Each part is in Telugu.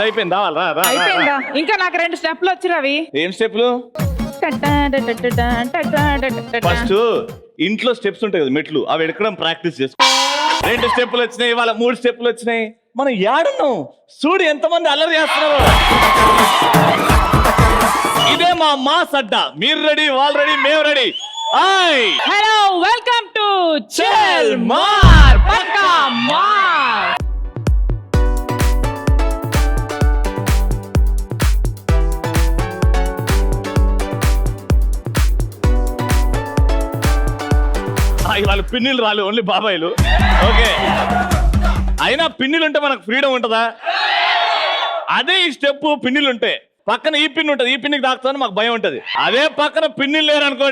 అయిపోయింది అయిపోయిందా? ఇంకా నాకు 2 స్టెప్లు వచ్చి రవి. ఏం స్టెప్లు? ఫస్ట్ ఇంట్లో స్టెప్స్ ఉంటాయి కదా మెట్లు, అవి ఎక్కడం ప్రాక్టీస్ చేసుకో. 2 స్టెప్పులు వచ్చినాయి, వాళ్ళ 3 స్టెప్పులు వచ్చినాయి. మనం ఏడున్నాం చూడు, ఎంతమంది అల్లరి చేస్తున్నారు. ఇదే మా మాస్ అడ్డా. మీరు రెడీ, వాళ్ళు రెడీ, మేము రెడీ. హలో, వెల్కమ్ టు చెల్ మార్ పక్కా మార్. వాళ్ళు పిన్నిలు రాలు, ఓన్లీ బాబాయిలు. ఓకే, అయినా పిన్నిలు ఉంటే మనకు ఫ్రీడమ్ ఉంటుందా? అదే ఈ స్టెప్ పిన్నిలు ఉంటే పక్కన ఈ పిన్ ఉంటది, ఈ పిన్నికి దాకుతాను మాకు భయం ఉంటది. అదే పక్కన పిన్నిలు లేరు అనుకో,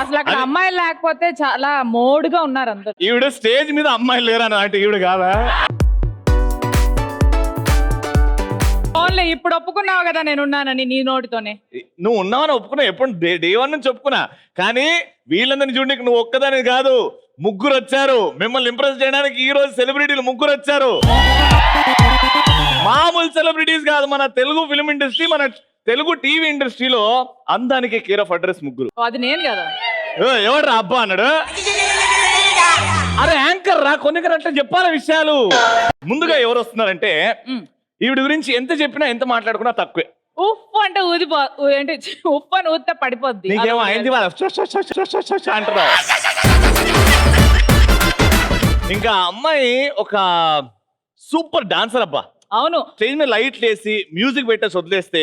అసలు అక్కడ అమ్మాయిలు లేకపోతే చాలా మోడుగా ఉన్నారు అందరు. ఈవిడ స్టేజ్ మీద అమ్మాయిలు లేరని అంటే ఈవిడ కాదా? ఓన్లీ ఇప్పుడు ఒప్పుకున్నావు కదా నేను ఉన్నానని నీ నోటితోనే. నువ్వు ఉన్నావని ఒప్పుకున్నా, ఎప్పుడు డే 1 నుంచి ఒప్పుకున్నా. కానీ వీళ్ళందరినీ చూడడానికి నువ్వు ఒక్కదాని కాదు, 3 వచ్చారు. మిమ్మల్ని ఇంప్రెస్ చేయడానికి ఈ రోజు సెలబ్రిటీలు 3 వచ్చారు. మామూలు సెలబ్రిటీస్ కాదు, మన తెలుగు ఫిల్మ్ ఇండస్ట్రీ, మన తెలుగు టీవీ ఇండస్ట్రీలో అందానికి కేర్ ఆఫ్ అడ్రస్ 3. అది నేను కదా. ఎవడ్రా అబ్బా అన్నాడు? అరే యాంకర్ రా, కొన్ని అట్లా చెప్పాల విషయాలు. ముందుగా ఎవరు వస్తున్నారంటే, ఈవిడ గురించి ఎంత చెప్పినా ఎంత మాట్లాడుకున్నా తక్కువే. ఉప్పు అంటే ఏంటి, ఉప్పు అని ఊస్తే పడిపోద్ది. నీకేమో అయింది అంటారా? ఇంకా అమ్మాయి ఒక సూపర్ డాన్సర్ అబ్బా. అవును, స్టేజ్ మీద లైట్లు వేసి మ్యూజిక్ పెట్టేసి వదిలేస్తే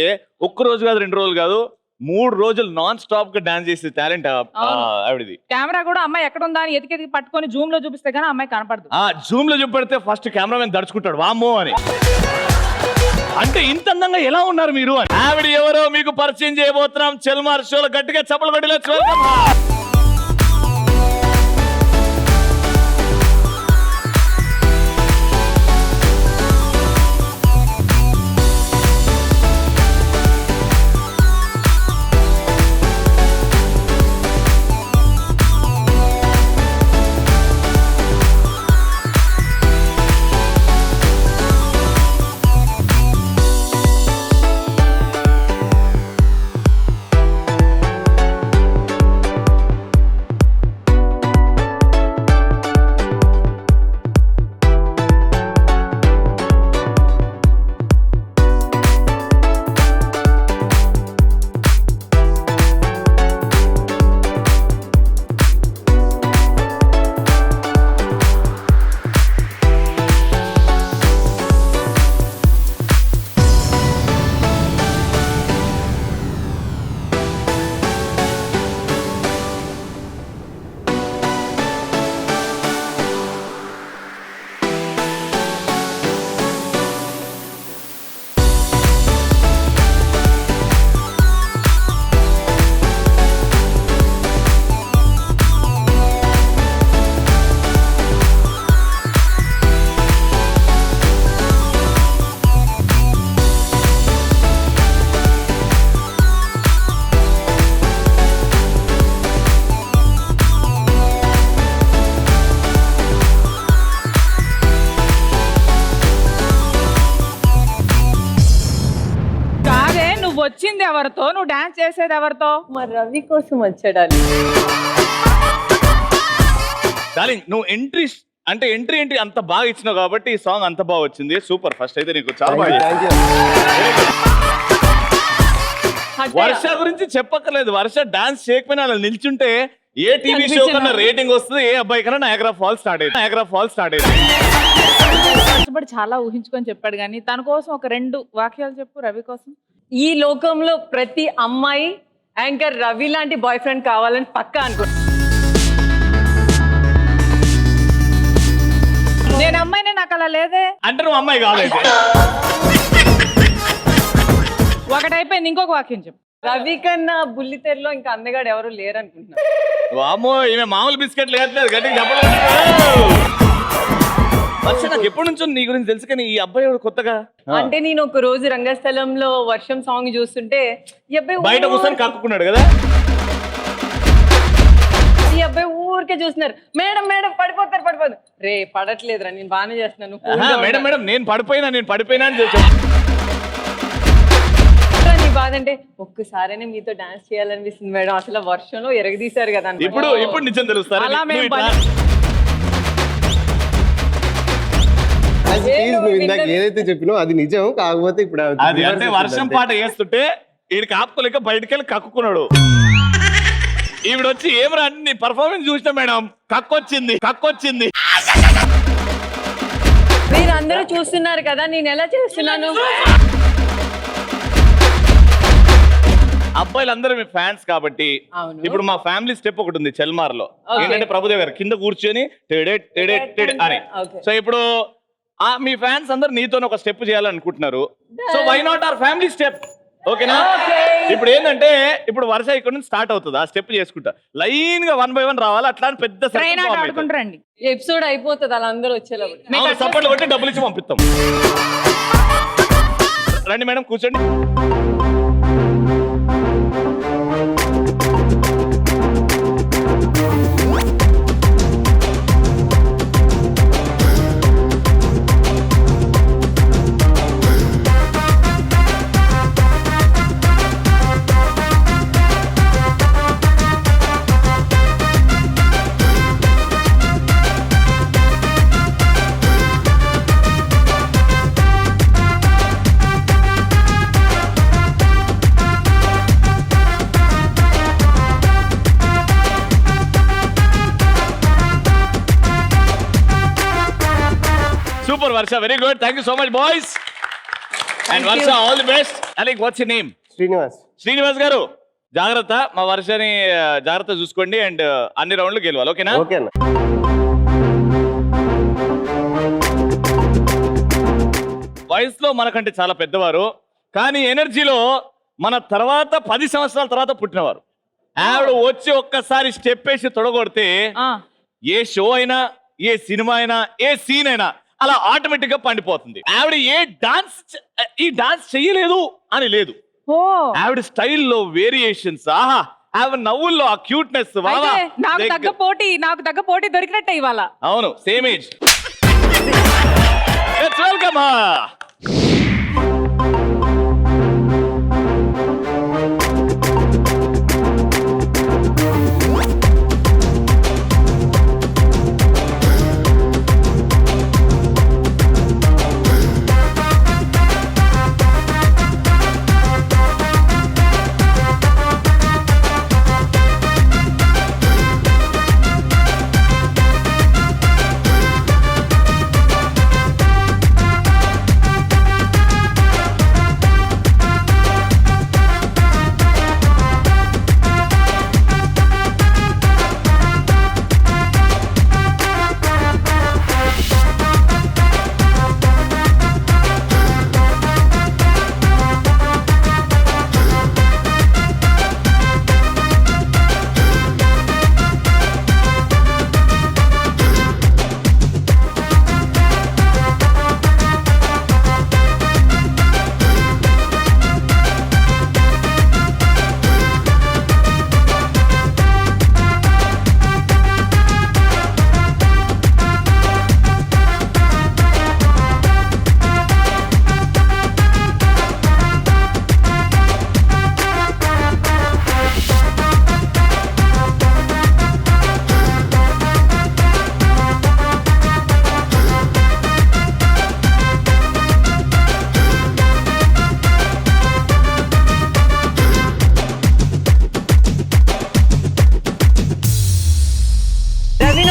1 రోజు కాదు, 2 రోజులు కాదు, 3 రోజులు నాన్ స్టాప్ గా డాన్స్ చేసే టాలెంట్ ఆవిడది. కెమెరా కూడా అమ్మాయి ఎక్కడ ఉందా అని ఎతికి పట్టుకొని జూమ్ లో చూపిస్తే కానీ అమ్మాయి కనపడదు. జూమ్ లో చూపెడితే ఫస్ట్ కెమెరామెన్ దడుచుకుంటాడు, వామ్మో అని. అంటే ఇంత అందంగా ఎలా ఉన్నారు మీరు అని. ఆవిడ ఎవరో మీకు పరిచయం చేయబోతున్నాం. చెల్మార్ షోలో గట్టిగా చప్పలు కొట్టలేదు. వచ్చింది ఎవరితో, నువ్వు డాన్స్ చేసేది ఎవరితో? మరి రవి కోసం వచ్చాడాలి. డార్లింగ్, నువ్వు ఎంట్రీ అంత బాగా ఇచ్చినావు కాబట్టి ఈ సాంగ్ అంత బాగా వచ్చింది. సూపర్. ఫస్ట్ అయితే నీకు చాలా బాగా. వర్ష గురించి చెప్పక్కర్లేదు. వర్ష డాన్స్ చేయకపోయినా అలా నిల్చుంటే ఏ టీవీ షో కన్నా రేటింగ్ వస్తుంది, ఏ అబ్బాయి కన్నా నయాగరా ఫాల్స్ స్టార్ట్ అయింది. కష్టపడి చాలా ఊహించుకొని చెప్పాడు, కానీ తన కోసం ఒక 2 వాక్యాలు చెప్పు రవి కోసం. ఈ లోకంలో ప్రతి అమ్మాయి యాంకర్ రవి లాంటి బాయ్ ఫ్రెండ్ కావాలని పక్కా అనుకో. నేను అమ్మాయినే, నాకు అలా లేదే. అంటే నువ్వు అమ్మాయి కాలేదు. ఒకటైపోయింది, ఇంకొక వాక్యం చెప్పు. రవి కన్నా బుల్లితెరలో ఇంకా అందగాడు ఎవరు లేరు అనుకుంటున్నా. వామ్మో, ఈమె మామూలు బిస్కెట్ లేదు, గట్టిగా చెప్పలేదు. నాకు ఎప్పటి నుంచో నీ గురించి తెలుసు, కానీ ఈ అబ్బాయి కొత్తగా. అంటే నేను ఒక రోజు రంగస్థలంలో వర్షం సాంగ్ చూస్తుంటే ఈ అబ్బాయి బయట కూర్చొని కక్కుకున్నాడు కదా. ఈ అబ్బాయి ఊరికే చూస్తున్నారు. మేడం మేడం పడిపోతారు. రే పడట్లేదురా, నేను బాగానే చేస్తున్నాను. నువ్వు cool గా మేడం ఉండు. మేడం నేను పడిపోయినా అని నీ బాధ అంటే ఒక్కసారైనా మీతో డాన్స్ చేయాలనిపిస్తుంది మేడం. అసలు వర్షంలో ఎరగదీశారు కదా అన్నమాట. ఇప్పుడు నిజం తెలుస్తారు అలా మేము నువ్వు ఇందాక ఏదైతే చెప్పినావు అది నిజం, కాకపోతే ఇప్పుడు అది అంటే వర్షం పాట వేస్తుంటే ఈడికి ఆపుకోలేక బయటికి వెళ్ళి కక్కుకున్నాడు. ఈవిడ వచ్చి ఏమరా నీ పర్ఫార్మెన్స్ చూసినా మేడం కక్కొచ్చింది. మీరు అందరూ చూస్తున్నారు కదా నేను ఎలా చేస్తున్నాను. అబ్బాయిలందరూ మీ ఫ్యాన్స్ కాబట్టి అవును. ఇప్పుడు మా ఫ్యామిలీ స్టెప్ ఒకటి ఉంది చెల్మార్లో. Okay. ఏంటంటే ప్రభుదేవ్ గారు కింద కూర్చొని టెడెట్ అని. Okay. సో ఇప్పుడు మీ ఫ్యాన్స్ అందరు నీతో ఒక స్టెప్ చేయాలనుకుంటున్నారు. So why not our family step? ఓకేనా? ఇప్పుడు ఏంటంటే ఇప్పుడు వర్ష ఇక్కడ నుంచి స్టార్ట్ అవుతుంది. ఆ స్టెప్ చేసుకుంటా లైన్ గా 1 by 1 రావాలి. అట్లా అని పెద్ద ట్రైన్ ఆట ఆడుకుంటారండి. ఎపిసోడ్ అయిపోతుంది అలా అందరూ వచ్చేలోపు. సపోర్ట్లు కొట్టి డబ్బులు ఇచ్చి పంపిస్తాం. రండి మేడం కూర్చోండి. Super Varsha, very good. Thank you so much, boys. And Varsha, all the best. Alec, what's your name? Srinivas గారు జాగ్రత్త, మా వర్షని జాగ్రత్త చూసుకోండి అండ్ అన్ని రౌండ్లు గెలవాలి. ఓకేనా? ఓకేనా? వయసులో మనకంటే చాలా పెద్దవారు, కానీ ఎనర్జీలో మన తర్వాత 10 సంవత్సరాల తర్వాత పుట్టినవారు. ఆవిడ వచ్చి ఒక్కసారి స్టెప్ వేసి తొడగొడితే ఏ షో అయినా, ఏ సినిమా అయినా, ఏ సీన్ అయినా అలా ఆటోమేటిక్ గా పండిపోతుంది. ఆవిడ ఈ డాన్స్ చెయ్యలేదు అని లేదు. ఆవిడ స్టైల్లో వేరియేషన్స్, ఆహా ఆవిడ నవ్వుల్లో ఆ క్యూట్నెస్. నాకు తగ్గ పోటీ దొరికినట్టే ఇవాళ. అవును, సేమ్ ఏజ్. వెల్కమ్.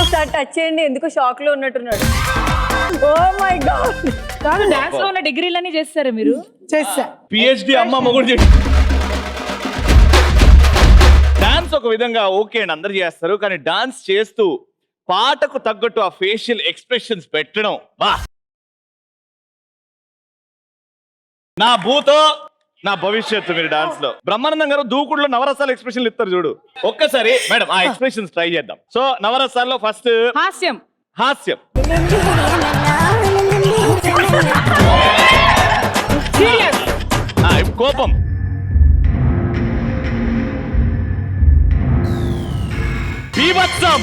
ఒకసారి టచ్ చేయండి, ఎందుకు షాక్ లో ఉన్నట్టున్నాడు. Oh my god. కాదు, డాన్స్ లో ఉన్న డిగ్రీలన్నీ చేస్తారా మీరు? చేస్తా. పిహెచ్డి అమ్మ మొగుడు చేసి డాన్స్ ఒక విధంగా ఓకే అండి, అందరు చేస్తారు. కానీ డాన్స్ చేస్తూ పాటకు తగ్గట్టు ఆ ఫేషియల్ ఎక్స్ప్రెషన్స్ పెట్టడం, వా నా భూతో నా భవిష్యత్తు. మీరు డాన్స్ లో బ్రహ్మానందం గారు దూకుడులో నవరసాల ఎక్స్ప్రెషన్లు ఇస్తారు చూడు. ఒక్కసారి మేడం ఆ ఎక్స్ప్రెషన్స్ ట్రై చేద్దాం. సో నవరసాల్లో ఫస్ట్ హాస్యం. కోపం, బీభత్సం,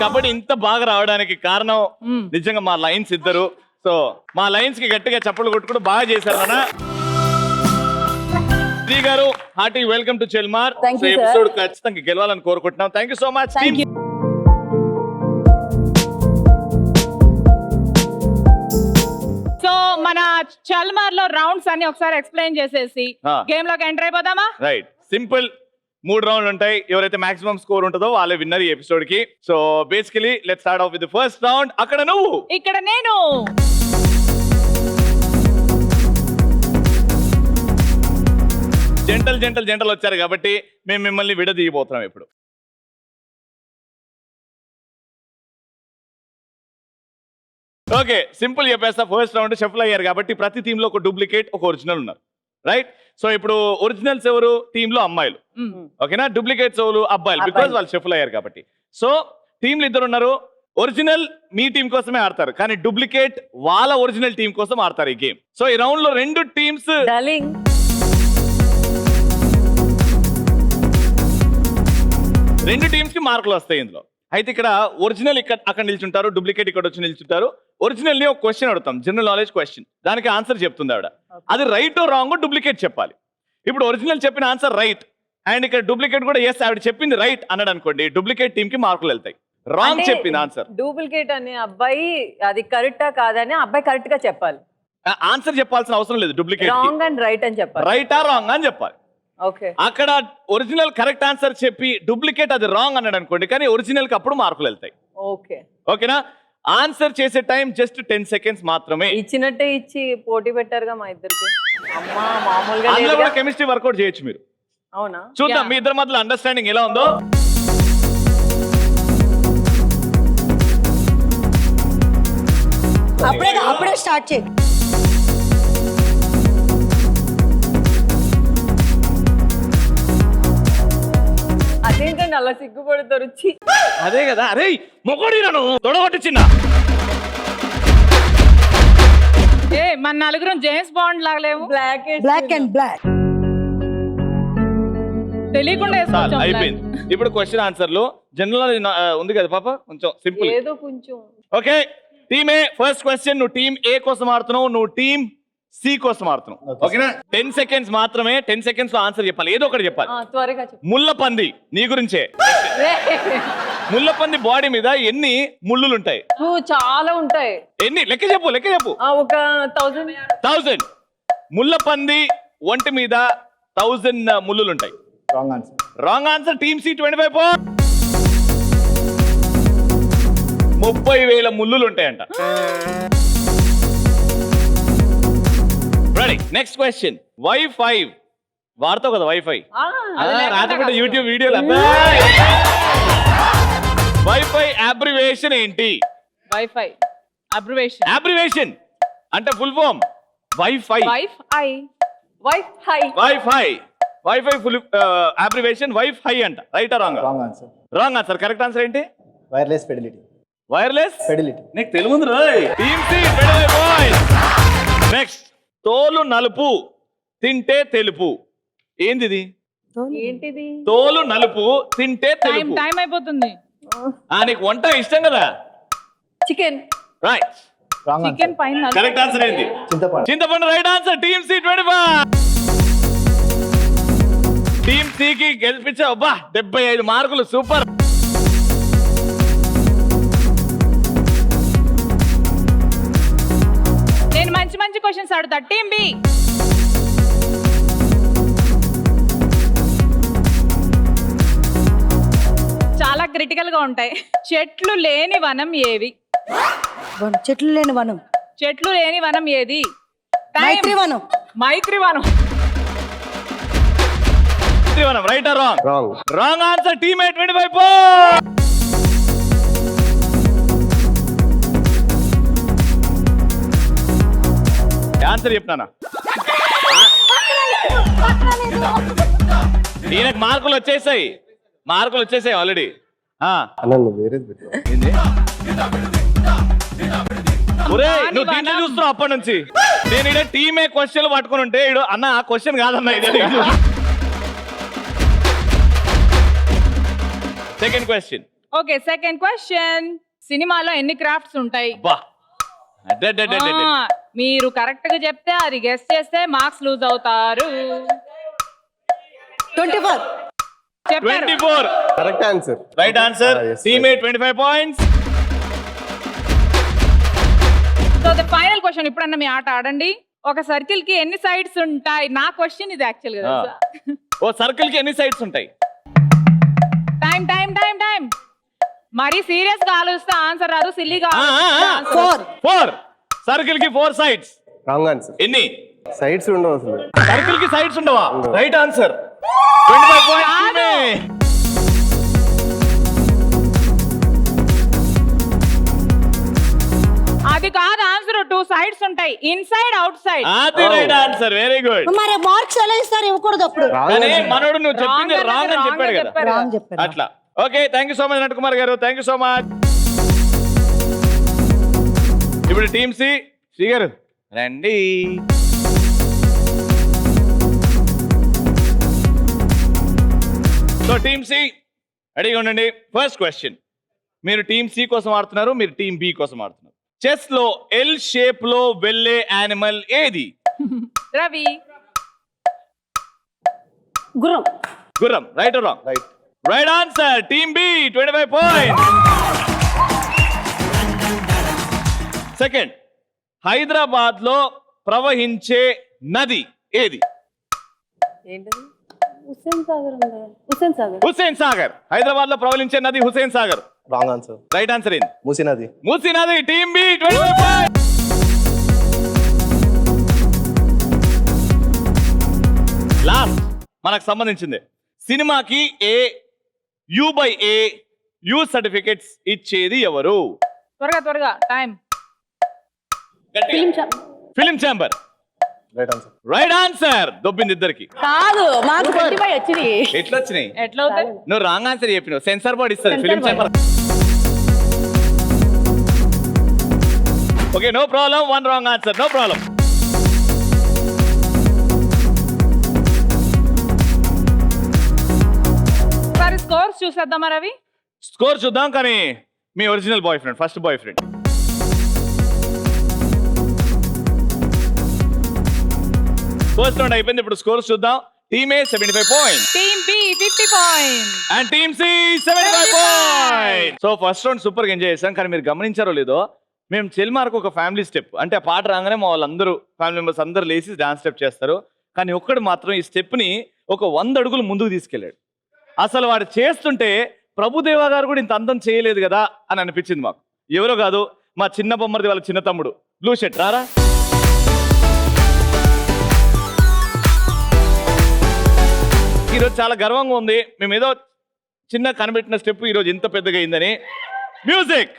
కబడ్డీ ఇంత బాగా రావడానికి కారణం నిజంగా మా లైన్స్ ఇద్దరు. సో మా లైన్స్ కి గట్టిగా చప్పట్లు కొట్టుకుంటూ బాగా చేశారు అన్న. శ్రీ గారు hearty welcome to Chelmar. Thank you, sir. Episode ఖచ్చితంగా గెలవాలని కోరుకుంటున్నాం. Thank you so much. So మన చల్మార్ లో రౌండ్స్ అన్ని ఒకసారి ఎక్స్ప్లెయిన్ చేసేసి గేమ్ లోకి ఎంటర్ అయిపోదామా? రైట్, సింపుల్ 3 రౌండ్లు ఉంటాయి. ఎవరైతే మాక్సిమం స్కోర్ ఉంటుందో వాళ్ళే విన్నర్ ఈ ఎపిసోడ్ కి. So basically let's start of with the first round. అక్కడ నువ్వు, ఇక్కడ నేను. జంటలు వచ్చారు కాబట్టి మేము మిమ్మల్ని విడదీయబోతున్నాం ఇప్పుడు. ఓకే, సింపుల్ చెప్పేస్తా. ఫస్ట్ రౌండ్ షఫల్ అయ్యారు కాబట్టి ప్రతి టీమ్ లో ఒక డూప్లికేట్, ఒక ఒరిజినల్ ఉన్నారు. రైట్, సో ఇప్పుడు ఒరిజినల్స్ ఎవరు? టీమ్ లో అమ్మాయిలు, ఓకేనా? డూప్లికేట్స్ ఎవరు? అబ్బాయిలు, బికాజ్ వాళ్ళు షఫల్ అయ్యారు కాబట్టి. సో టీంలు ఇద్దరు ఉన్నారు. ఒరిజినల్ మీ టీం కోసమే ఆడతారు, కానీ డూప్లికేట్ వాళ్ళ ఒరిజినల్ టీం కోసం ఆడతారు ఈ గేమ్. సో ఈ రౌండ్ లో 2 టీమ్స్ డార్లింగ్ 2 టీమ్స్ కి మార్కులు వస్తాయి ఇందులో. అయితే ఇక్కడ ఒరిజినల్ అక్కడ నిల్చుంటారు, డూప్లికేట్ ఇక్కడ వచ్చి నిల్చుంటారు. ఒరిజినల్ ని ఒక క్వశ్చన్ అడుగుతాం, జనరల్ నాలెడ్జ్ క్వశ్చన్. దానికి ఆన్సర్ చెప్తుంది ఆవిడ. అది రైట్ రాంగ్ డూప్లికేట్ చెప్పాలి. ఇప్పుడు ఒరిజినల్ చెప్పిన ఆన్సర్ రైట్ అండ్ ఇక్కడ డూప్లికేట్ కూడా ఎస్ ఆవిడ చెప్పింది రైట్ అన్నాడు అనుకోండి, డూప్లికేట్ టీమ్ కి మార్కులు వెళ్తాయి. రాంగ్ చెప్పింది ఆన్సర్. డూప్లికేట్ అనే అబ్బాయి అది కరెక్టా కాదని అబ్బాయి కరెక్ట్ గా చెప్పాలి. ఆన్సర్ చెప్పాల్సిన అవసరం లేదు. డూప్లికేట్ రాంగ్ అండ్ రైట్ అని చెప్పాలి. రైటా రాంగ్ అని చెప్పాలి. ఓకే, అక్కడ ఒరిజినల్ కరెక్ట్ ఆన్సర్ చెప్పి డూప్లికేట్ అది రాంగ్ అన్నాడు అనుకోండి, కానీ ఒరిజినల్ కి అప్పుడు మార్కులు వెళ్తాయి. ఓకే, ఓకేనా? ఆన్సర్ చేసే టైం జస్ట్ 10 సెకండ్స్ మాత్రమే. ఇచ్చినట్టే ఇచ్చి పోటీ పెట్టారుగా మా ఇద్దరికి. అమ్మా మామూలుగా అందులో లేదుగా. కూడా కెమిస్ట్రీ వర్కౌట్ చేయొచ్చు మీరు. అవునా? చూద్దాం మీ ఇద్దరి మధ్యలో అండర్స్టాండింగ్ ఎలా ఉందో. అప్పుడే స్టార్ట్ చేయి. అదేంటండి అలా సిగ్గుపడతారు? ఛీ. అదే కదా, అరే మొగోడి నన్ను తొడగొట్టి చిన్న. ఏ మన నలుగురం జేమ్స్ బాండ్ లాగలేము. Black and black. తెలియకుండా వేసుకొచ్చాం black. అయిపోయింది. ఇప్పుడు క్వశ్చన్ ఆన్సర్లు జనరల్ ఉంది కదా పాప, కొంచెం సింపుల్. ఏదో కొంచెం. ఓకే, టీమ్ ఏ ఫస్ట్ క్వశ్చన్. నువ్వు టీమ్ ఏ కోసం ఆడుతున్నావు, నువ్వు టీమ్ సి కోసం ఆడుతున్నావు. ఓకేనా? 10 సెకండ్స్ మాత్రమే. 10 సెకండ్స్ లో ఆన్సర్ చెప్పాలి, ఏదో ఒకటి చెప్పాలి. త్వరగా చెప్పు. ముళ్ళపంది, నీ గురించే. ముళ్ళపంది బాడీ మీద ఎన్ని ముళ్ళులు ఉంటాయి? చాలా ఉంటాయి. ఎన్ని? లెక్క చెప్పు. ఒక 1000. ముళ్ళపంది ఒంటి మీద 1000 ముళ్ళులు ఉంటాయి. Wrong answer. Team C 25 point. 30,000 ముళ్ళులు ఉంటాయంట. Ready, next question. వైఫై వాడతావు కదా, వైఫై రాత్రిపూట యూట్యూబ్ వీడియోలు. వైఫై అబ్రివేషన్ ఏంటి? Wifi abbreviation. అబ్రివేషన్ అంటే full form wifi. Wifi full abbreviation wifi అంట. రైటా wrong? Wrong answer. Correct answer ఏంటి? Wireless fidelity. Wireless fidelity. నీకు తెలుగు రాయ్. Team C 25 points. నెక్స్ట్, తోలు నలుపు తింటే తెలుపు. ఏంది? ఏంటిది? తోలు నలుపు తింటే తెలుపు. టైం అయిపోతుంది. నీకు వంట ఇష్టం కదా? చికెన్. రైట్. చికెన్ పైన కరెక్ట్ ఆన్సర్ ఏంటి? చింతపండు. Right answer. Team C 25. Team C కి గెలిపించావు. అబ్బా 75 మార్కులు. సూపర్. నేను మంచి క్వశ్చన్స్ అడుగుతా. Team B. చాలా క్రిటికల్ గా ఉంటాయి. చెట్లు లేని వనం ఏవి? చెట్లు లేని వనం. చెట్లు లేని వనం ఏది? మైత్రివనం. మైత్రివనం. రైటా wrong? Wrong. Wrong answer. Team 25 points. Answer చెప్పినానా? ఈయనకు మార్కులు వచ్చేసాయి ఆల్రెడీ. అన్న నువ్వు వేరేది పెట్టు. నువ్వు దీంట్లో చూస్తున్నావు అప్పటి నుంచి. నేను ఇక్కడ టీమే క్వశ్చన్లు పట్టుకుని ఉంటే ఇడు అన్న ఆ క్వశ్చన్ కాదన్న ఇది. Second question. Okay second question సినిమాలో ఎన్ని క్రాఫ్ట్స్ ఉంటాయి బా అడ్డడ్డడ్డడ్డడ్. మీరు కరెక్ట్ గా చెప్తే అది గెస్ చేస్తే మార్క్స్ లూజ్ అవుతారు 24. చెప్పారు 24 correct answer right answer. Ah, yes, teammate 25 points. So the final question ఇప్పుడన్నా మీ ఆట ఆడండి. ఒక సర్కిల్ కి ఎన్ని సైడ్స్ ఉంటాయి? నా క్వశ్చన్ ఇది యాక్చువల్ గా తెలుసా? ఓ సర్కిల్ కి ఎన్ని సైడ్స్ ఉంటాయి? Time time time time. మరి సీరియస్ గా ఆలోచిస్తే ఆన్సర్ రాదు, సిల్లీగా 4 సర్కిల్ కి 4 సైడ్స్. Wrong answer. ఎన్ని సైడ్స్ ఉండవు అసలు. సర్కిల్ కి సైడ్స్ ఉండవా? ఉండవు. Right answer 25 points. అది కాదు ఆన్సర్. 2 సైడ్స్ ఉంటాయి, ఇన్సైడ్ అవుట్ సైడ్. అది రైట్ ఆన్సర్. Very good. మరి మార్క్స్ ఎలా ఇస్తారు? ఇవ్వకూడదు అప్పుడు. కానీ మనోడు నువ్వు చెప్పింది రాంగ్ అని చెప్పాడు కదా, రాంగ్ చెప్పారు. అట్లా. Okay thank you so much Nat Kumar గారు, థ్యాంక్ యూ సో మచ్. ఇప్పుడు టీమ్ సి శ్రీ గారు రండి. సో టీమ్ సి రెడీగా ఉండండి. ఫస్ట్ క్వశ్చన్, మీరు టీమ్ సి కోసం ఆడుతున్నారు, మీరు టీమ్ బి కోసం ఆడుతున్నారు. చెస్ లో ఎల్ షేప్ లో వెళ్ళే యానిమల్ ఏది? రవి గుర్రం. గుర్రం. Right or wrong? Right. Right answer. Team B 25 points. Second, Hyderabad లో ప్రవహించే నది ఏది? ఏంటది? హుస్సేన్ సాగర్ ఉంది. హుస్సేన్ సాగర్. హుస్సేన్ సాగర్. హైదరాబాద్ లో ప్రవహించే నది Hussain Sagar. Wrong answer. Right answer ఏంది? మూసీ నది. మూసీ నది. Team B 25 points. లాస్ట్ మనకు సంబంధించింది. సినిమాకి ఏ యూ సర్టిఫికెట్స్ ఇచ్చేది ఎవరు? త్వరగా త్వరగా time. Film chamber. Right answer. Right answer. దొబ్బింది ఇద్దరికి. కాదు మాకు 25 వచ్చింది. ఎట్లా వచ్చినాయి? ఎట్లా అవుతాయి? నువ్వు రాంగ్ ఆన్సర్ చెప్పినావు. సెన్సార్ బోర్డ్ ఇస్తుంది film chamber. Okay no problem. 1 wrong answer. No problem. సరే స్కోర్స్ చూసేద్దామా రవి? స్కోర్ చూద్దాం, కానీ మీ original boy friend, first boy friend. First round అయిపోయింది. ఇప్పుడు స్కోర్స్ చూద్దాం. Team A 75 points team B 50 points and team C 75 points. So first round super గా ఎంజాయ్ చేసాం. కానీ మీరు గమనించారో లేదో, మేము చెల్మార్కు ఒక ఫ్యామిలీ స్టెప్, అంటే ఆ పాట రాగానే మా వాళ్ళందరూ ఫ్యామిలీ మెంబర్స్ అందరూ లేచి డాన్స్ స్టెప్ చేస్తారు. కానీ ఒక్కడు మాత్రం ఈ స్టెప్ ని ఒక 100 అడుగులు ముందుకు తీసుకెళ్ళాడు. అసలు వాడు చేస్తుంటే ప్రభుదేవా గారు కూడా ఇంత అందం చేయలేదు కదా అని అనిపించింది మాకు. ఎవరో కాదు, మా చిన్న బొమ్మరిది వాళ్ళ చిన్న తమ్ముడు బ్లూ షర్ట్. రారా. ఈరోజు చాలా గర్వంగా ఉంది. మేము ఏదో చిన్న కనిపెట్టిన స్టెప్ ఈరోజు ఇంత పెద్దగా అయిందని. మ్యూజిక్.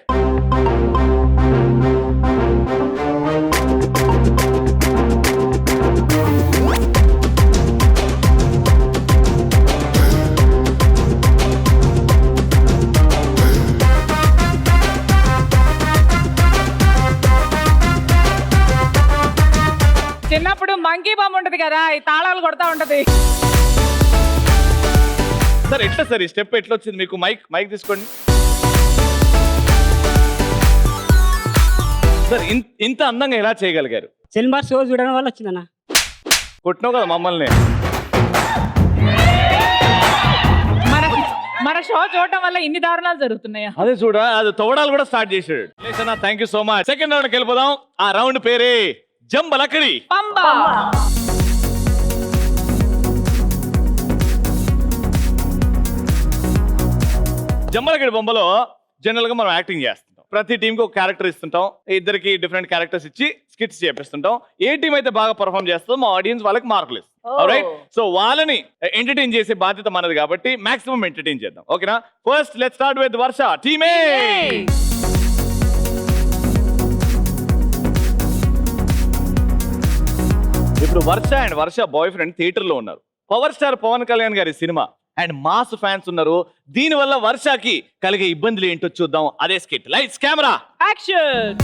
చిన్నప్పుడు మంకీ బాంబు ఉంటది కదా, ఈ తాళాలు కొడతా ఉంటది. సార్ ఎట్లా సార్ ఈ స్టెప్ ఎట్లా వచ్చింది మీకు? మైక్ తీసుకోండి సార్. ఇంత అందంగా ఎలా చేయగలిగారు? సినిమా షో చూడడం వల్ల వచ్చిందన్న. కొట్టినావు కదా మమ్మల్ని. మన షో చూడటం వల్ల ఇన్ని దారుణాలు జరుగుతున్నాయా? అదే చూడ, అది తవ్వడాలు కూడా స్టార్ట్ చేశాడు. Thank you so much. Second రౌండ్కి వెళ్ళిపోదాం. ఆ రౌండ్ పేరే జంబలకడి. పంబా. జంబలకడి బొమ్మలో జనరల్ గా మనం యాక్టింగ్ చేస్తుంటాం. ప్రతి టీమ్ కి ఒక క్యారెక్టర్ ఇస్తుంటాం. ఇద్దరికి డిఫరెంట్ క్యారెక్టర్స్ ఇచ్చి స్కిట్స్ చేపిస్తుంటాం. ఏ టీం అయితే బాగా పర్ఫామ్ చేస్తుందో మా ఆడియన్స్ వాళ్ళకి మార్కులు ఇస్తాం. రైట్. సో వాళ్ళని ఎంటర్టైన్ చేసే బాధ్యత మనది కాబట్టి మాక్సిమం ఎంటర్టైన్ చేద్దాం. ఓకేనా? ఫస్ట్ లెట్స్ స్టార్ట్ విత్ వర్ష. టీమే ఇప్పుడు వర్ష బాయ్ ఫ్రెండ్ థియేటర్ లో ఉన్నారు. పవర్ స్టార్ పవన్ కళ్యాణ్ గారి సినిమా అండ్ మాస్ ఫ్యాన్స్ ఉన్నారు. దీని వల్ల వర్షకి కలిగే ఇబ్బందులు ఏంటో చూద్దాం. అదే skit. Lights camera action.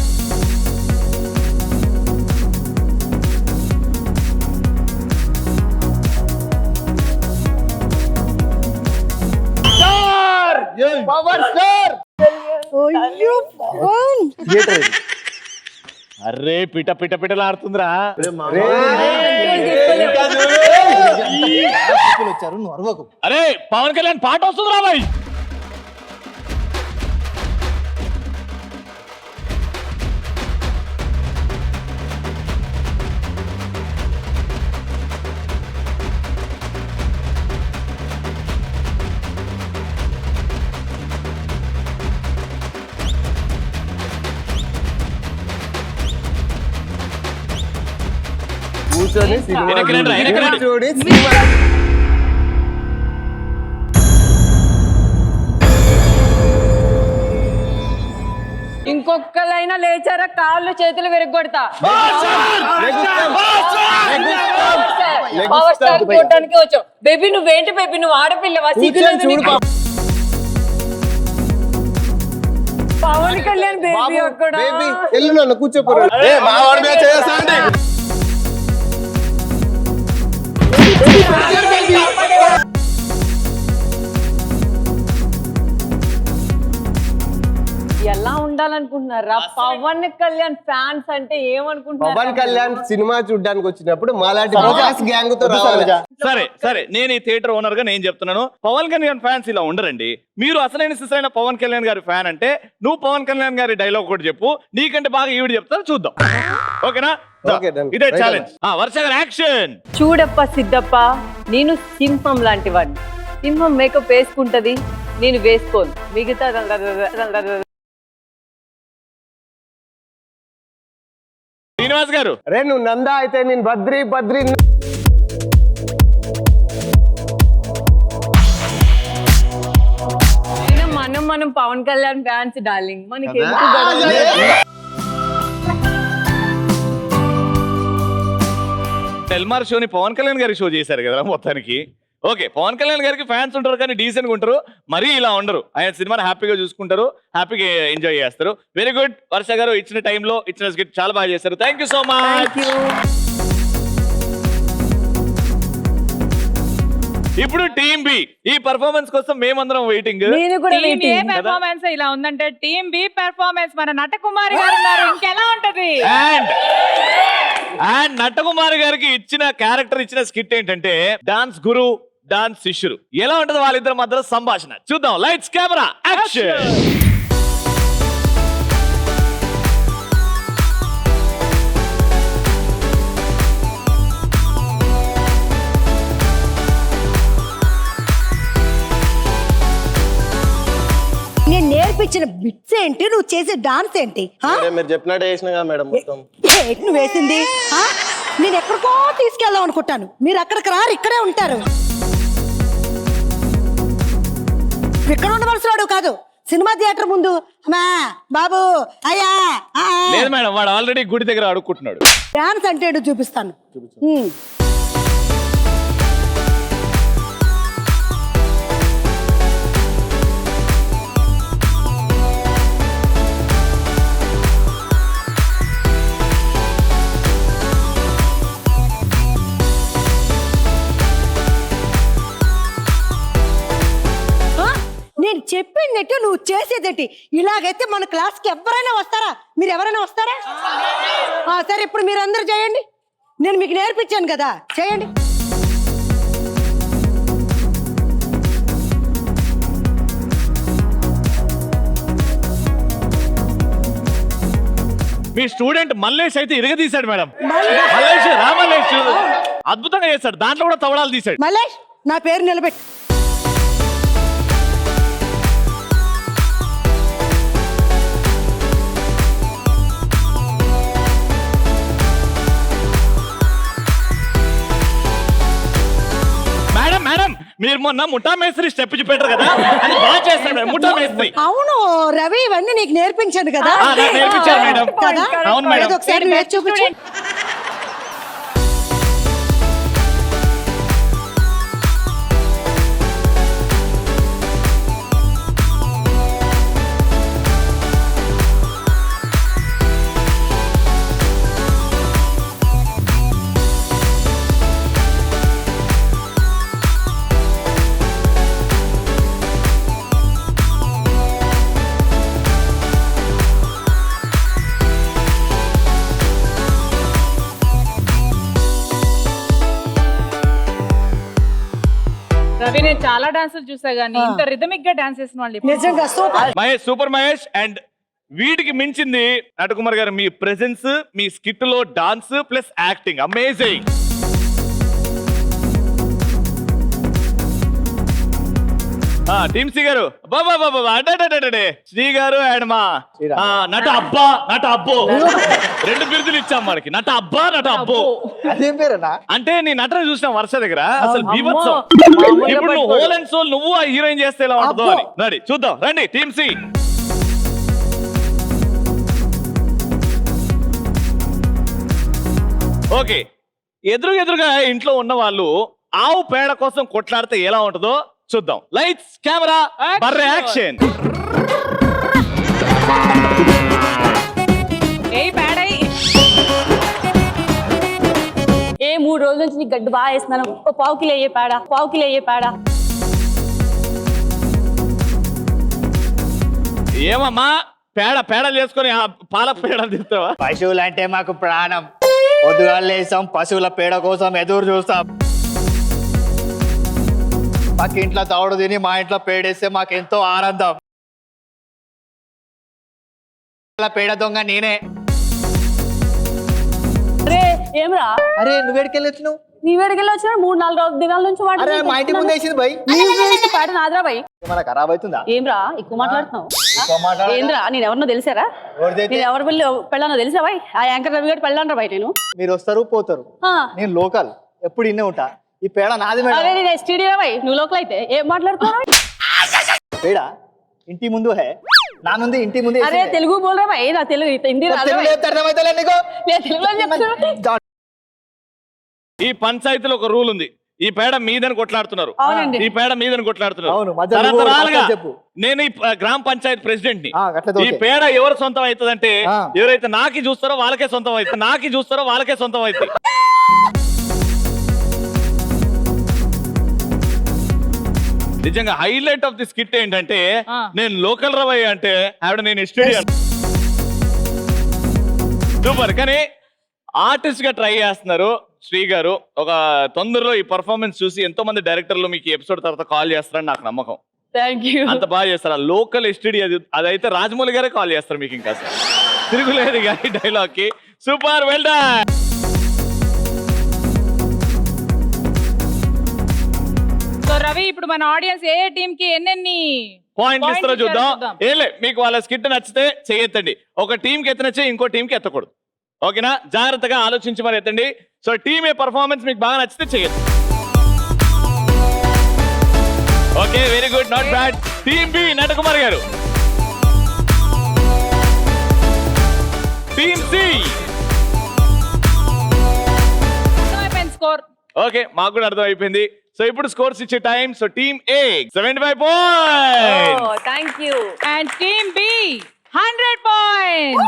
Power star అయ్యో పవన్. థియేటర్ ఇది. అరే పిట పిట పిటలాడుతుందిరా. వచ్చారు నువ్వు అరవకు. అరే పవన్ కళ్యాణ్ పాట వస్తుందిరా బాయ్. కూర్చొని సినిమా వెనక్కి రండి, వెనక్కి రండి. చూడి సినిమా. ఇంకొకలైనా లేచారా కాళ్ళు చేతులు విరగొడతా. పవర్ స్టార్ చూడడానికి వచ్చావు. బేబీ నువ్వేంటి బేబీ, నువ్వు ఆడపిల్లవా? కూర్చొని చూడు నీకు? పవన్ కళ్యాణ్ బేబీ అక్కడ. బేబీ ఎల్లు నన్ను కూర్చోపోరు. మా వాడి మీద చేస్తాండి. ఎలా ఉండాలనుకుంటున్నారా? పవన్ కళ్యాణ్ ఫ్యాన్స్ అంటే ఏమనుకుంటున్నారు? పవన్ కళ్యాణ్ సినిమా చూడడానికి వచ్చినప్పుడు మాలాంటి బాస్ గ్యాంగ్ తో రావాలి. సరే సరే, నేను ఈ థియేటర్ ఓనర్ గా నేను చెప్తున్నాను, పవన్ కళ్యాణ్ ఫ్యాన్స్ ఇలా ఉండరండి. మీరు అసలైన సిసలైన పవన్ కళ్యాణ్ గారి ఫ్యాన్ అంటే నువ్వు పవన్ కళ్యాణ్ గారి డైలాగ్ కూడా చెప్పు, నీకంటే బాగా ఈవిడ చెప్తారు, చూద్దాం. ఓకేనా? Okay, done. ఇదే Right ఛాలెంజ్. వర్ష గారు యాక్షన్. చూడప్ప సిద్ధప్ప, నేను సింహం లాంటి వాడిని. సింహం మేకప్ వేసుకుంటది, నేను వేసుకోను. మిగతా శ్రీనివాస్ గారు. అరే నువ్వు నందా అయితే నేను బద్రి బద్రి. మనం పవన్ కళ్యాణ్ ఫ్యాన్స్ డార్లింగ్, మనకి ఎందుకు గొడవలు? టెల్మార్ షోని పవన్ కళ్యాణ్ గారి షో చేశారు కదా మొత్తానికి. ఓకే, పవన్ కళ్యాణ్ గారికి ఫ్యాన్స్ ఉంటారు కానీ డీసెంట్ గా ఉంటారు, మరీ ఇలా ఉండరు. ఆయన సినిమాని హ్యాపీగా చూసుకుంటారు, హ్యాపీగా ఎంజాయ్ చేస్తారు. వెరీ గుడ్ వర్ష గారు, ఇచ్చిన టైంలో ఇచ్చిన స్కిట్ చాలా బాగా చేశారు. Thank you so much. ఇప్పుడు టీమ్ బి ఈ పర్ఫార్మెన్స్ కోసం మేమందరం వెయిటింగ్. నేను కూడా టీమ్ ఏ waiting. పెర్ఫార్మెన్స్ ఇలా ఉందంటే టీమ్ బి పెర్ఫార్మెన్స్ మన నటకుమారి గారు ఉన్నారు, ఇంకెలా ఉంటది? అండ్ నటకుమారి గారికి ఇచ్చిన క్యారెక్టర్, ఇచ్చిన స్కిట్ ఏంటంటే డాన్స్ గురు, డాన్స్ శిష్యుడు. ఎలా ఉంటది వాళ్ళిద్దరి మధ్య సంభాషణ చూద్దాం. Lights camera action. నేను నేర్పించిన బిట్స్ ఏంటి, నువ్వు చేసే డాన్స్ ఏంటి? ఆ? మీరు చెప్పినట్టు చేసిన కదా మేడం మొత్తం. ఏంటి నువ్వు వేసింది? ఆ? నేను ఎక్కడికో తీసుకెళ్దాం అనుకుంటాను, మీరు అక్కడికి రారు, ఇక్కడే ఉంటారు. ఇక్కడ ఉండవలసిన వాడు కాదు, సినిమా థియేటర్ ముందు అమ్మా బాబు అయ్యా లేదు మేడం, వాడు ఆల్రెడీ గుడి దగ్గర అడుక్కుంటున్నాడు. డాన్స్ అంటే ఏంటో చూపిస్తాను. నేను చెప్పిందంటే నువ్వు చేసేదేంటి? ఇలాగైతే మన క్లాస్కి ఎవరైనా వస్తారా? మీరు ఎవరైనా వస్తారా? సరే ఇప్పుడు మీరు అందరూ చేయండి, నేను మీకు నేర్పించాను కదా, చేయండి. మీ స్టూడెంట్ మల్లేష్ అయితే ఇరగదీశాడు మేడం. మల్లేష్ రామల్లేష్ అద్భుతంగా చేశాడు, దాంట్లో కూడా తవడాలు తీశాడు. మల్లేష్ నా పేరు నిలబెట్టు. మేడం మేడం, మీరు మొన్న ముఠా మేస్త్రి స్టెప్ చూపెట్టారు కదా, అది బాగా చేస్తాడు ముఠా మేస్త్రి. అవును రవి, ఇవన్నీ నీకు నేర్పించాను కదా. నాకు నేర్పించారు మేడం. కదా? అవును మేడం. ఏదో ఒకసారి నేర్చు చూపించు. రవి నేను చాలా డాన్సులు చూసా గానీ ఇంత రిథమిక్ గా డాన్స్ చేసిన వాళ్ళు ఎప్పుడు నిజంగా super. Mahesh, super Mahesh. And వీటికి మించింది నటకుమార్ గారు, మీ ప్రెజెన్స్, మీ స్కిట్ లో dance plus acting amazing. Team C గారు, బాబా శ్రీ గారు అండ్ మా నట అబ్బా నట అబ్బో రెండు బిరుదులు ఇచ్చాం మనకి, నట అబ్బా నట అబ్బో. అదేం పేరన్నా? అంటే నీ నటన చూసినాం వర్ష దగ్గర, అసలు బీభత్సం. ఇప్పుడు నువ్వు హోల్ అండ్ సోల్ నువ్వు ఆ హీరోయిన్ చేస్తే ఎలా ఉంటుందో అని రండి చూద్దాం. రండి టీమ్ సి. ఓకే, ఎదురుగా ఇంట్లో ఉన్న వాళ్ళు ఆవు పేడ కోసం కొట్లాడితే ఎలా ఉంటుందో చూద్దాం. లైట్స్, కెమెరా, బర్రె యాక్షన్. ఏయ్ పేడై ఏ 3 రోజుల నుంచి నీకు గడ్డు బాగా వేస్తున్నాను. ఓ పావు కిలో అయ్యే పేడ. ఏమమ్మా పేడలు చేసుకొని పాల పేడలు తిస్తావా? పశువులు అంటే మాకు ప్రాణం. పొద్దుగాలు లేసాం, పశువుల పేడ కోసం ఎదురు చూస్తాం. మాకు ఇంట్లో తౌడు తిని మా ఇంట్లో పేడేస్తే మాకెంతో ఆనందం. పేడ దొంగ నేనే. అరే ఏమరా, అరే నువ్వేడికెళ్ళి వచ్చినావు? నీ వేడికెళ్ళి వచ్చిన 3-4 దినాల నుంచి అరే మా ఇంటి ముందు వేసింది భయ్. పేడ నాదిరా భయ్. మన ఖరాబ్ అవుతుందా? ఏమ్రా ఎక్కువ మాట్లాడుతున్నావు? ఏంద్రా, నేను ఎవరినో తెలిసారా? నేను ఎవరి పెళ్ళానో తెలుసా భయ్? ఆ యాంకర్ రవి గారు పెళ్ళానరా భయ్ నేను. మీరు వస్తారు పోతారు, నేను లోకల్, ఎప్పుడు ఇన్నే ఉంటా. ఈ పేడ నాది అరే మేడం. నేను స్టూడియో భయ్, నువ్వు లోకల్ అయితే ఏం మాట్లాడుతున్నావు? పేడ ఇంటి ముందు హే, నా ముందు ఇంటి ముందు. అరే తెలుగు బోల్ రా భయ్, నా తెలుగు హిందీ రాదు భయ్. నేను తెలుగులో చెప్తున్నా. ఈ పంచాయతీలో ఒక రూల్ ఉంది, ఈ పేడ మీదని కొట్లాడుతున్నారు, అవునండి. ఈ పేడ మీదని కొట్లాడుతున్నారు. అవును, మధ్యలో తరతరాలుగా నువ్వు చెప్పు. నేను ఈ గ్రామ పంచాయతీ ప్రెసిడెంట్ ని. గట్లతో ఈ పేడ ఎవరు సొంతం అవుతుందంటే ఆ. ఎవరైతే నాకి చూస్తారో వాళ్ళకే సొంతం అవుతుంది. నిజంగా హైలైట్ ఆఫ్ ది స్కిట్ ఏంటంటే నేను లోకల్ రవయ్య అంటే ఆవిడ నేను స్టూడియో సూపర్. కానీ ఆర్టిస్ట్ గా ట్రై చేస్తున్నారు శ్రీ గారు. ఒక తొందరలో ఈ పర్ఫార్మెన్స్ చూసి ఎంతో మంది డైరెక్టర్లు మీకు ఎపిసోడ్ తర్వాత కాల్ చేస్తారని నాకు నమ్మకం. Thank you. అంత బాగా చేస్తారు. లోకల్ ఎస్టీడీ అదైతే రాజమౌళి గారే కాల్ చేస్తారు మీకు, ఇంకా తిరుగులేదు కానీ డైలాగ్ కి. Super, well done. So Ravi ఇప్పుడు మన ఆడియన్స్ ఏ టీమ్ కి ఎన్నెన్ని పాయింట్లు ఇస్తారో చూద్దాం. చూద్దాం. ఏలే, మీకు వాళ్ళ స్కిట్ నచ్చితే చేయెత్తండి. ఒక టీం కి ఎత్తనచ్చే ఇంకో టీం కి ఎత్తకూడదు. ఓకేనా? జాగ్రత్తగా ఆలోచించి మరి ఎత్తండి. సో టీమ్ ఏ పర్ఫార్మెన్స్ మీకు బాగా నచ్చితే చేయొచ్చు. Okay, very good, not bad. Team B Natakumar గారు, టీమ్ సి. స్కోర్ ఓకే, మాకు కూడా అర్థం అయిపోయింది. సో ఇప్పుడు స్కోర్స్ ఇచ్చే time. So team A 75 points, thank you. And team B 100 points.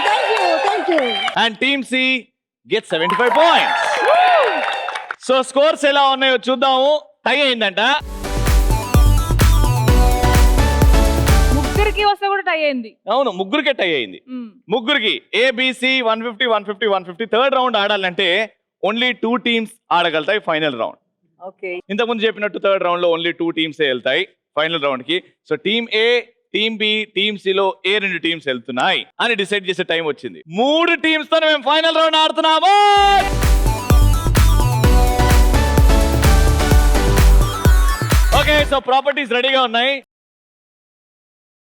Thank you. And team C get 75 points. So scores ఎలా ఉన్నాయో చూద్దాము. టై అయిందంట. ముగ్గురికి వస్తే కూడా టై అయింది. అవును, ముగ్గురికి టై అయింది. ముగ్గురికి ఏబిసి 150 150 150. థర్డ్ రౌండ్ ఆడాలంటే ఓన్లీ 2 టీమ్స్ ఆడగలుగుతాయి ఫైనల్ రౌండ్. ఓకే, ఇంతకుముందు చెప్పినట్టు థర్డ్ రౌండ్ లో ఓన్లీ 2 టీమ్స్ వెళ్తాయి ఫైనల్ రౌండ్ కి. So team A, team B, team C లో ఏ 2 టీమ్స్ వెళ్తున్నాయి అని డిసైడ్ చేసే టైం వచ్చింది. 3 టీమ్స్ తో మేము ఫైనల్ రౌండ్ ఆడుతున్నాము. ఓకే, సో ప్రాపర్టీస్ రెడీగా ఉన్నాయి.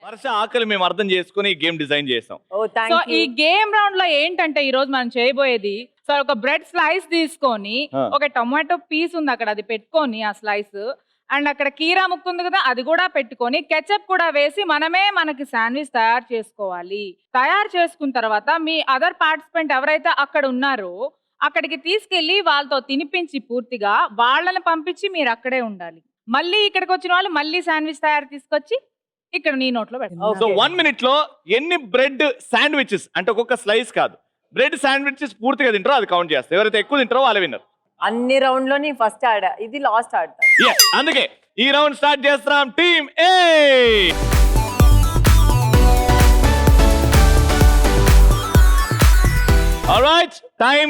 వర్ష ఆకలి మేము అర్థం చేసుకుని ఈ గేమ్ డిజైన్ చేసాం. సో ఈ గేమ్ రౌండ్ లో ఏంటంటే ఈ రోజు మనం చేయబోయేది, సో ఒక బ్రెడ్ స్లైస్ తీసుకొని ఒక టొమాటో పీస్ ఉంది అక్కడ, అది పెట్టుకొని ఆ స్లైస్, అండ్ అక్కడ కీరా ముక్కు ఉంది కదా అది కూడా పెట్టుకొని కెచప్ కూడా వేసి మనకి శాండ్విచ్ తయారు చేసుకోవాలి. తయారు చేసుకున్న తర్వాత మీ అదర్ పార్టిసిపెంట్ ఎవరైతే అక్కడ ఉన్నారో అక్కడికి తీసుకెళ్లి వాళ్ళతో తినిపించి పూర్తిగా వాళ్ళని పంపించి మీరు అక్కడే ఉండాలి. మళ్ళీ ఇక్కడికి వచ్చిన వాళ్ళు మళ్ళీ శాండ్విచ్ తయారు తీసుకొచ్చి ఇక్కడ నీ నోట్లో పెట్టాలి. సో 1 minute లో ఎన్ని బ్రెడ్ శాండ్విచెస్ అంటే ఒక్కొక్క స్లైస్ కాదు, బ్రెడ్ శాండ్విచెస్ పూర్తిగా తింటారో అది కౌంట్ చేస్తారు. ఎవరైతే ఎక్కువ తింటారో వాళ్ళే విన్నర్. అన్ని రౌండ్ లో ఫస్ట్ ఆడా, ఇది లాస్ట్ ఆడతా. అందుకే ఈ రౌండ్ స్టార్ట్ చేస్తున్నాం. Team A, alright, time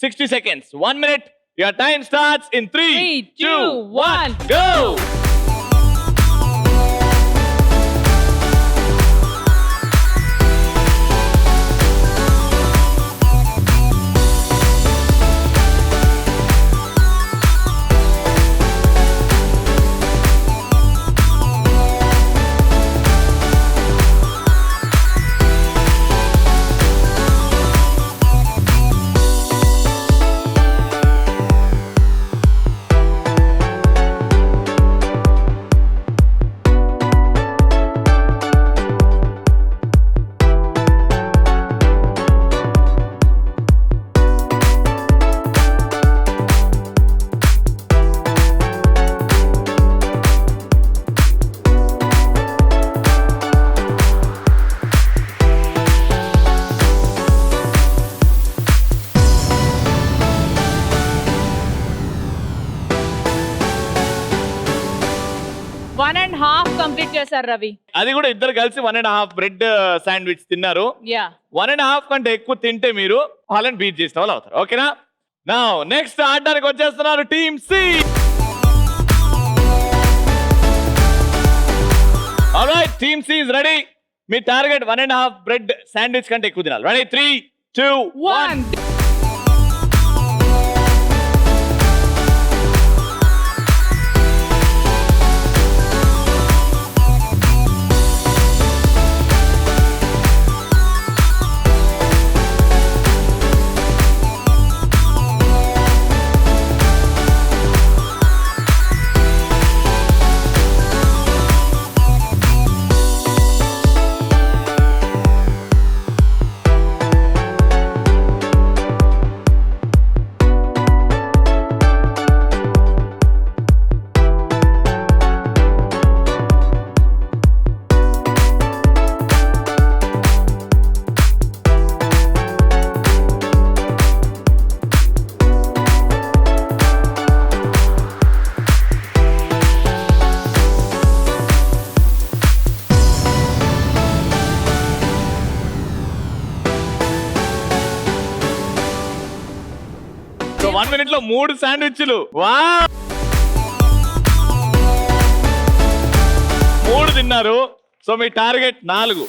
60 seconds. 1 minute. Your time starts in 3, 2, 1, go! One and half complete చేశారు రవి. అది కూడా ఇద్దరు కలిసి 1.5 బ్రెడ్ శాండ్విచ్ తిన్నారు. యా 1.5 కంటే ఎక్కువ తింటే మీరు వాళ్ళని బీట్ చేసిన వాళ్ళు అవుతారు. ఓకేనా? నా నెక్స్ట్ ఆడడానికి వచ్చేస్తున్నారు team C. Alright, team C is ready. మీ టార్గెట్ 1.5 బ్రెడ్ శాండ్విచ్ కంటే ఎక్కువ తినాలి. రెడీ? 3, 2, 1. 1 minute లో 3 శాండ్విచ్లు. వా 3 తిన్నారు. సో మీ టార్గెట్ 4.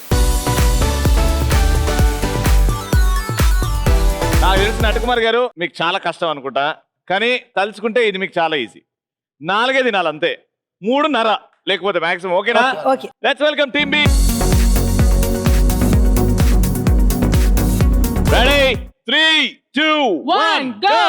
నాకు తెలిసిన నటకుమార్ గారు మీకు చాలా కష్టం అనుకుంటా, కానీ తలుచుకుంటే ఇది మీకు చాలా ఈజీ. 4 తినాలి అంతే, 3.5 లేకపోతే మాక్సిమం. ఓకేనా? Okay. Let's welcome team B. Ready? 3, 2, 1, go!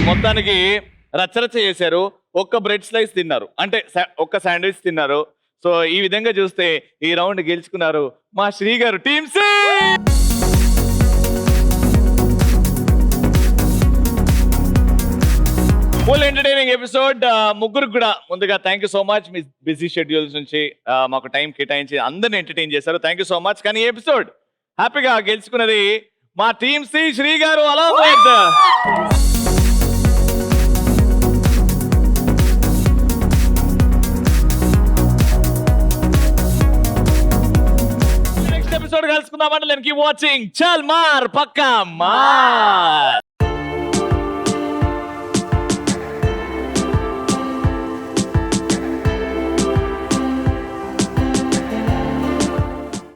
మొత్తానికి రచ్చరచ్చ చేశారు. ఒక్క బ్రెడ్ స్లైస్ తిన్నారు, అంటే ఒక్క శాండ్విచ్ తిన్నారు. సో ఈ విధంగా చూస్తే ఈ రౌండ్ గెలుచుకున్నారు మా శ్రీ గారు, team C. Full entertaining episode. ముగ్గురు కూడా ముందుగా థ్యాంక్ యూ సో మచ్. మీ బిజీ షెడ్యూల్స్ నుంచి మాకు టైం కేటాయించి అందరిని ఎంటర్టైన్ చేశారు. Thank you so much. కానీ ఈ ఎపిసోడ్ హ్యాపీగా గెలుచుకున్నది మా టీమ్ సి శ్రీ గారు. అలాంగ్ విత్ నెక్స్ట్ ఎపిసోడ్ కలుసుకుందామంటే కీప్ వాచింగ్. చల్ మార్ పక్కా మార్.